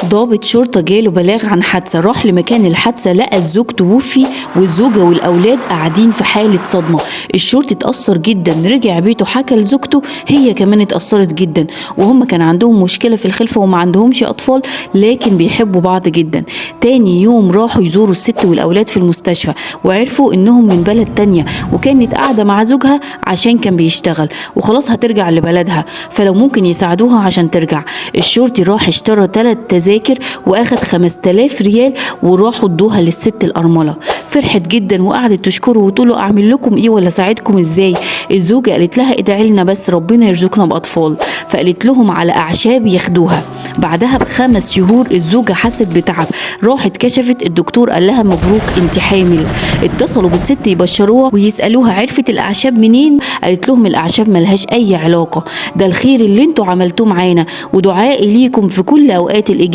ضابط شرطة جاله بلاغ عن حادثة، راح لمكان الحادثة لقى الزوج توفي والزوجة والأولاد قاعدين في حالة صدمة. الشرطي اتأثر جدا، رجع بيته حكى لزوجته، هي كمان اتأثرت جدا، وهم كان عندهم مشكلة في الخلفة وما عندهمش أطفال لكن بيحبوا بعض جدا. تاني يوم راحوا يزوروا الست والأولاد في المستشفى وعرفوا إنهم من بلد تانية، وكانت قاعدة مع زوجها عشان كان بيشتغل وخلاص هترجع لبلدها، فلو ممكن يساعدوها عشان ترجع. الشرطي راح اشترى 3 تذاكر واخد 5000 ريال وراحوا ادوها للست الأرملة. فرحت جدا وقعدت تشكره وتقول له اعمل لكم ايه ولا اساعدكم ازاي. الزوجة قالت لها ادعي لنا بس ربنا يرزقنا باطفال، فقالت لهم على اعشاب ياخدوها. بعدها ب5 شهور الزوجة حست بتعب، راحت كشفت، الدكتور قال لها مبروك انت حامل. اتصلوا بالست يبشروها ويسألوها عرفت الاعشاب منين، قالت لهم الاعشاب ملهاش اي علاقة، ده الخير اللي انتوا عملتوه معانا ودعائي ليكم في كل اوقات الاجابة.